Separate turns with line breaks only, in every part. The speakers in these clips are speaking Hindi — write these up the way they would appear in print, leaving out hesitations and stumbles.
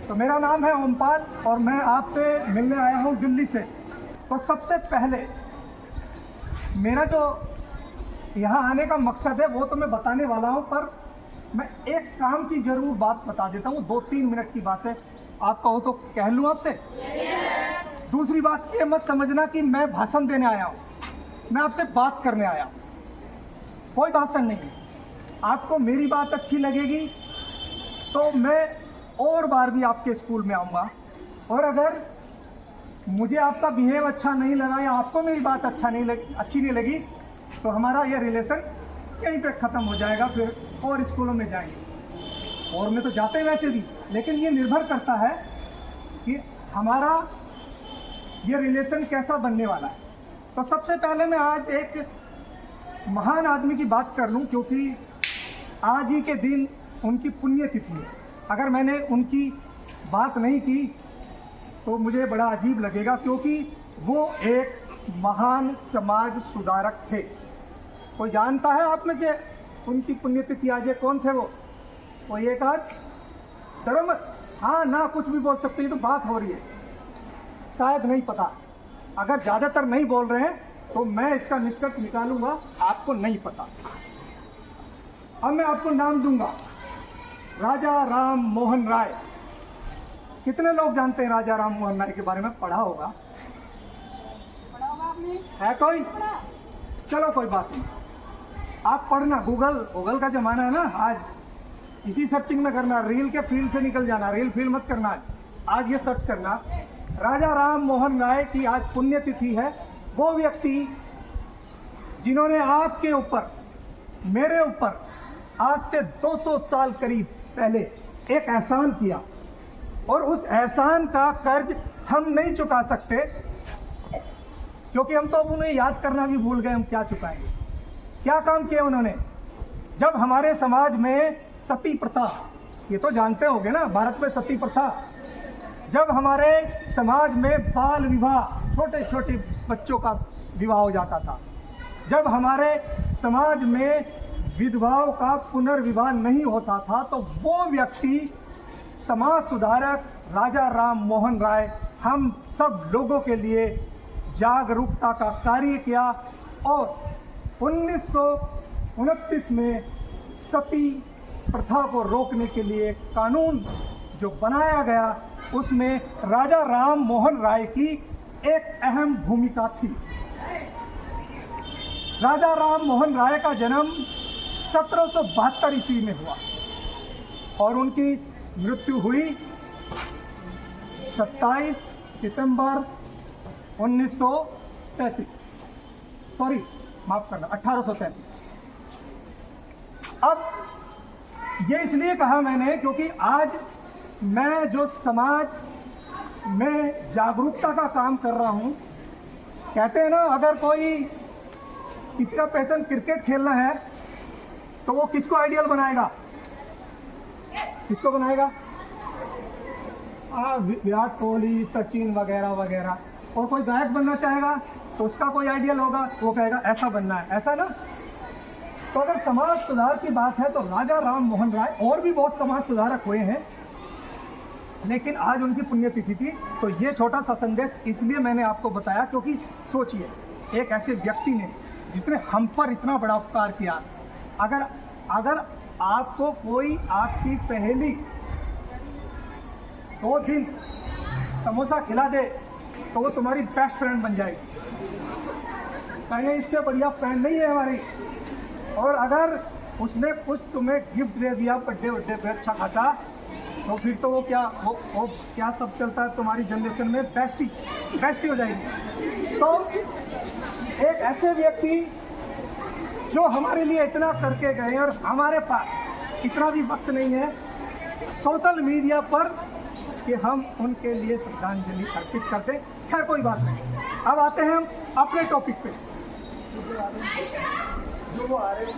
तो मेरा नाम है ओमपाल और मैं आपसे मिलने आया हूँ दिल्ली से। तो सबसे पहले मेरा जो यहाँ आने का मकसद है वो तो मैं बताने वाला हूँ, पर मैं एक काम की ज़रूर बात बता देता हूँ। 2-3 मिनट की बात है, आप कहो तो कह लूँ आपसे। दूसरी बात ये मत समझना कि मैं भाषण देने आया हूँ, मैं आपसे बात करने आया हूँ। कोई भाषण नहीं है। आपको मेरी बात अच्छी लगेगी तो मैं और बार भी आपके स्कूल में आऊँगा, और अगर मुझे आपका बिहेव अच्छा नहीं लगा या आपको मेरी बात अच्छी नहीं लगी तो हमारा यह रिलेशन यहीं पे ख़त्म हो जाएगा, फिर और स्कूलों में जाएंगे। और में तो जाते हैं वैसे भी, लेकिन ये निर्भर करता है कि हमारा ये रिलेशन कैसा बनने वाला है। तो सबसे पहले मैं आज एक महान आदमी की बात कर लूं, क्योंकि आज ही के दिन उनकी पुण्यतिथि है। अगर मैंने उनकी बात नहीं की तो मुझे बड़ा अजीब लगेगा, क्योंकि वो एक महान समाज सुधारक थे। कोई जानता है आप में से उनकी पुण्यतिथि आज है? कौन थे वो? कोई एक आध? डरो मत, हाँ ना कुछ भी बोल सकते हैं, तो बात हो रही है। शायद नहीं पता। अगर ज़्यादातर नहीं बोल रहे हैं तो मैं इसका निष्कर्ष निकालूंगा आपको नहीं पता। अब मैं आपको नाम दूंगा, राजा राम मोहन राय। कितने लोग जानते हैं राजा राम मोहन राय के बारे में? पढ़ा होगा है कोई? चलो कोई बात नहीं, आप पढ़ना। गूगल का जमाना है ना आज, इसी सर्चिंग में करना। रील के फील्ड से निकल जाना, रील फील्ड मत करना। आज ये सर्च करना, राजा राम मोहन राय की आज पुण्यतिथि है। वो व्यक्ति जिन्होंने आपके ऊपर, मेरे ऊपर आज से 200 साल करीब पहले एक एहसान किया, और उस एहसान का कर्ज हम नहीं चुका सकते, क्योंकि हम तो अब उन्हें याद करना भी भूल गए। हम क्या चुकाएंगे? क्या काम किया उन्होंने? जब हमारे समाज में सती प्रथा, ये तो जानते होंगे ना, भारत में सती प्रथा, जब हमारे समाज में बाल विवाह, छोटे छोटे बच्चों का विवाह हो जाता था, जब हमारे समाज में विधवाओं का पुनर्विवाह नहीं होता था, तो वो व्यक्ति समाज सुधारक राजा राम मोहन राय हम सब लोगों के लिए जागरूकता का कार्य किया। और 1929 में सती प्रथा को रोकने के लिए कानून जो बनाया गया, उसमें राजा राम मोहन राय की एक अहम भूमिका थी। राजा राम मोहन राय का जन्म 1772 ईस्वी में हुआ और उनकी मृत्यु हुई 27 सितंबर 1833। अब ये इसलिए कहा मैंने क्योंकि आज मैं जो समाज में जागरूकता का काम कर रहा हूँ, कहते हैं ना, अगर कोई किसी का पैशन क्रिकेट खेलना है तो वो किसको आइडियल बनाएगा? किसको बनाएगा? विराट कोहली, सचिन वगैरह वगैरह। और कोई गायक बनना चाहेगा तो उसका कोई आइडियल होगा, वो कहेगा ऐसा बनना है, ऐसा ना। तो अगर समाज सुधार की बात है तो राजा राम मोहन राय, और भी बहुत समाज सुधारक हुए हैं, लेकिन आज उनकी पुण्यतिथि थी। तो ये छोटा सा संदेश इसलिए मैंने आपको बताया, क्योंकि सोचिए, एक ऐसे व्यक्ति ने जिसने हम पर इतना बड़ा उपकार किया, अगर आपको कोई, आपकी सहेली 2 दिन समोसा खिला दे तो वो तुम्हारी बेस्ट फ्रेंड बन जाएगी। कहीं इससे बढ़िया फ्रेंड नहीं है हमारी। और अगर उसने कुछ तुम्हें गिफ्ट दे दिया बर्थडे पे अच्छा खासा, तो फिर तो वो क्या सब चलता है तुम्हारी जनरेशन में, बेस्टी हो जाएगी। तो एक ऐसे व्यक्ति जो हमारे लिए इतना करके गए, और हमारे पास इतना भी वक्त नहीं है सोशल मीडिया पर कि हम उनके लिए श्रद्धांजलि अर्पित करते। खैर कोई बात नहीं, अब आते हैं हम अपने टॉपिक पे। जो वो आ रहे हैं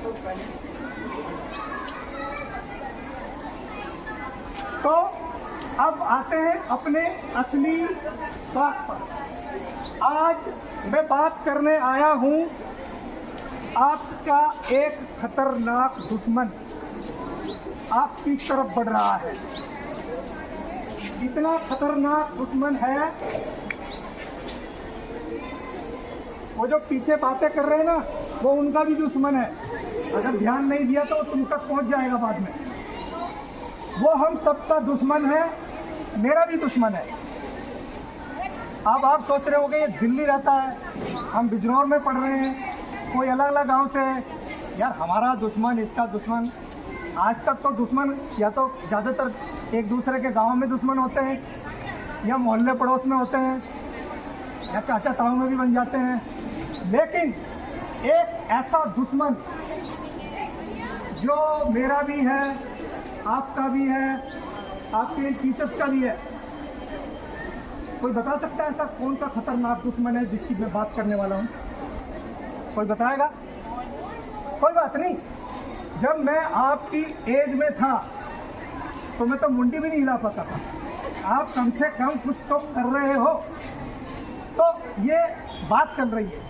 तो अब आते हैं अपने असली बात पर। आज मैं बात करने आया हूं, आपका एक खतरनाक दुश्मन आपकी तरफ बढ़ रहा है। इतना खतरनाक दुश्मन है। वो जो पीछे बातें कर रहे हैं ना, वो उनका भी दुश्मन है। अगर ध्यान नहीं दिया तो तुम तक पहुंच जाएगा बाद में। वो हम सबका दुश्मन है, मेरा भी दुश्मन है। अब आप सोच रहे होगे ये दिल्ली रहता है, हम बिजनौर में पढ़ रहे हैं, कोई अलग अलग गांव से है। यार हमारा दुश्मन, इसका दुश्मन, आज तक तो दुश्मन या तो ज़्यादातर एक दूसरे के गांव में दुश्मन होते हैं, या मोहल्ले पड़ोस में होते हैं, या चाचा ताऊ में भी बन जाते हैं। लेकिन एक ऐसा दुश्मन जो मेरा भी है, आपका भी है, आपके टीचर्स का भी है, कोई बता सकता है ऐसा कौन सा खतरनाक दुश्मन है जिसकी मैं बात करने वाला हूँ? कोई बताएगा? कोई बात नहीं। जब मैं आपकी एज में था तो मैं तो मुंडी भी नहीं हिला पाता था। आप कम से कम कुछ तो कर रहे हो, तो ये बात चल रही है।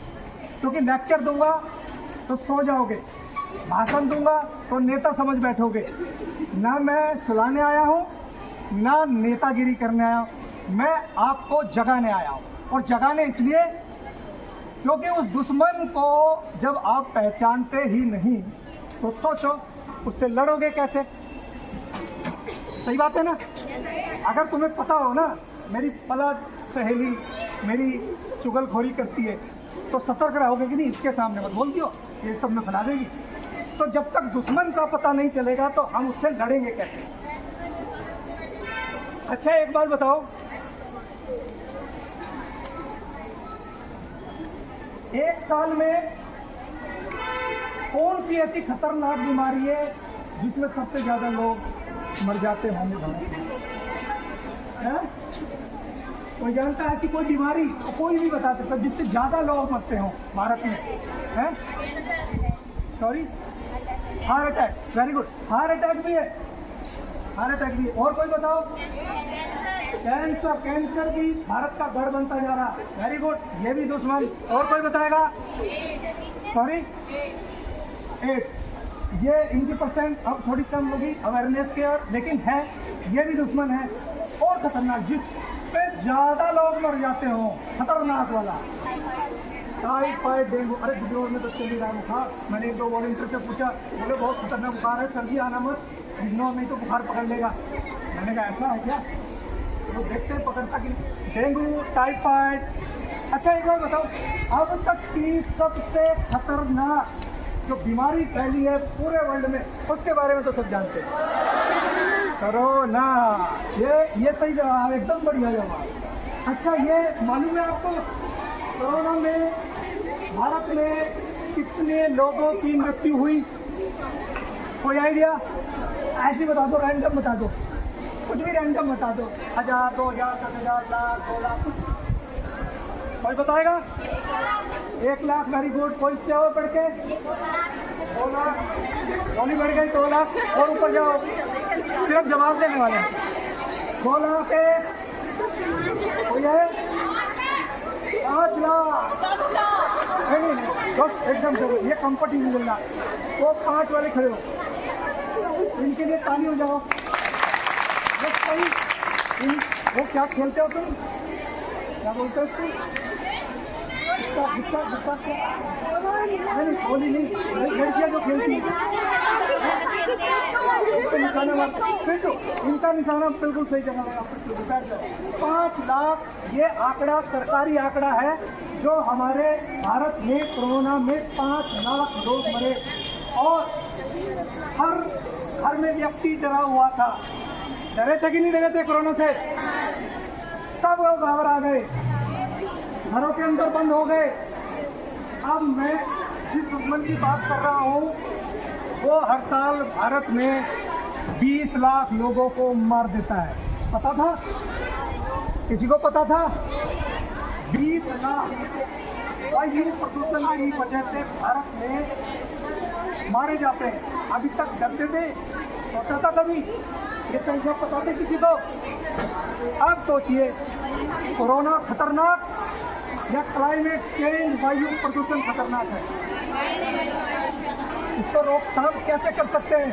क्योंकि लेक्चर दूंगा तो सो जाओगे, भाषण दूंगा तो नेता समझ बैठोगे। ना मैं सुलाने आया हूँ, ना नेतागिरी करने आया हूँ, मैं आपको जगाने आया हूँ। और जगाने इसलिए क्योंकि उस दुश्मन को जब आप पहचानते ही नहीं तो सोचो उससे लड़ोगे कैसे? सही बात है ना? अगर तुम्हें पता हो ना मेरी फलां सहेली मेरी चुगलखोरी करती है तो सतर्क रहोगे कि नहीं, इसके सामने मत बोल दियो, ये सब में फैला देगी। तो जब तक दुश्मन का पता नहीं चलेगा तो हम उससे लड़ेंगे कैसे? अच्छा एक बात बताओ, एक साल में कौन सी ऐसी खतरनाक बीमारी है जिसमें सबसे ज्यादा लोग मर जाते होंगे? कोई जानता है ऐसी कोई बीमारी? कोई भी बता सकता जिससे ज्यादा लोग मरते हो भारत में? है sorry, heart attack. Very good, heart attack भी है, हार्ट अटैक भी। और कोई बताओ? कैंसर, कैंसर भी भारत का गढ़ बनता जा रहा। वेरी गुड, ये भी दुश्मन। और कोई बताएगा? Sorry, AIDS. ये इनकी परसेंट अब थोड़ी कम होगी अवेयरनेस के, लेकिन है, ये भी दुश्मन है। और खतरनाक, जिस पे ज्यादा लोग मर जाते हो, खतरनाक वाला, टाइफाइड, डेंगू। अरे बिजनौर में तो चल ही रहा बुखार। मैंने एक दो वॉलंटियर से पूछा, बोले बहुत खतरनाक बुखार है, सर्दी आना मत, बिजनौर नहीं तो बुखार पकड़ लेगा। मैंने कहा ऐसा है क्या? तो देखते हैं पकड़ता कि डेंगू, टाइफाइड। अच्छा एक बार बताओ, अब तक की सबसे खतरनाक जो बीमारी फैली है पूरे वर्ल्ड में, उसके बारे में तो सब जानते हैं, कोरोना। ये सही जवाब, एकदम बढ़िया जवाब। अच्छा ये मालूम है आपको कोरोना में भारत में कितने लोगों की मृत्यु हुई? कोई आइडिया? ऐसे बता दो, रैंडम बता दो, कुछ भी रैंडम बता दो। 1000, 2000, 10,000, लाख, 2 लाख, कुछ कोई बताएगा? 1 लाख। Very good. कोई से और बढ़ के 2 लाख, गोली बढ़ गई 2 लाख। और ऊपर जाओ, सिर्फ जवाब देने वाले हैं। 2 लाख है, कोई है? 5 लाख, 10 एकदम से। ये कंपटीशन मिल रहा, वो 5 वाले खड़े हो, इनके लिए ताली हो जाओ। वो क्या खेलते हो तुम? क्या बोलते हो इसको? नहीं, होली नहीं, लड़कियाँ जो खेलती हैं इसको निशाना मारते, फिर तो इनका निशाना बिल्कुल सही जगह लगा। 5 लाख ये आंकड़ा सरकारी आंकड़ा है, जो हमारे भारत में कोरोना में 5 लाख लोग मरे। और हर घर में व्यक्ति डरा हुआ था। डरे थे कि नहीं डरे थे कोरोना से? सब लोग घबरा गए, घरों के अंदर बंद हो गए। अब मैं जिस दुश्मन की बात कर रहा हूँ वो हर साल भारत में 20 लाख लोगों को मार देता है। पता था? किसी को पता था? 20 लाख वायु प्रदूषण की वजह से भारत में मारे जाते हैं। अभी तक डरते थे? सोचा था कभी? ये संख्या पता थे किसी को? अब सोचिए, कोरोना खतरनाक या क्लाइमेट चेंज, वायु प्रदूषण खतरनाक है? इसको रोकथाम कैसे कर सकते हैं?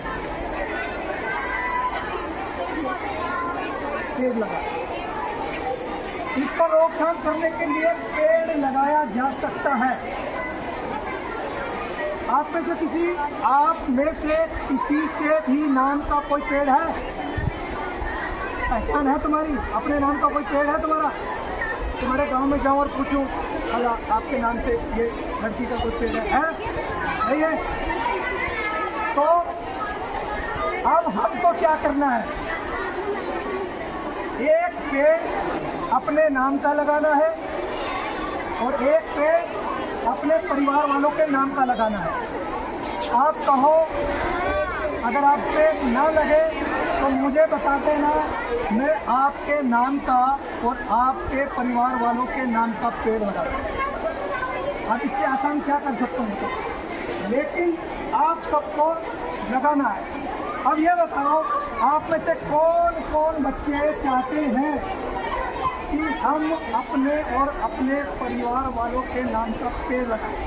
पेड़ लगाएं। इसको रोकथाम करने के लिए पेड़ लगाया जा सकता है। आप में से किसी के भी नाम का कोई पेड़ है? पहचान है तुम्हारी? अपने नाम का कोई पेड़ है तुम्हारा? तुम्हारे गांव में जाओ और पूछो, अल्लाह आपके नाम से ये लड़की का कोई पेड़ है? नहीं है? तो अब हमको क्या करना है? एक पेड़ अपने नाम का लगाना है और एक पेड़ अपने परिवार वालों के नाम का लगाना है। आप कहो अगर आपसे ना लगे तो मुझे बता देना, मैं आपके नाम का और आपके परिवार वालों के नाम का पेड़ लगा दूँ। अब इससे आसान क्या कर सकता हूँ, लेकिन आप सबको लगाना है। अब ये बताओ, आप में से कौन कौन बच्चे चाहते हैं कि हम अपने और अपने परिवार वालों के नाम का पेड़ लगाएं?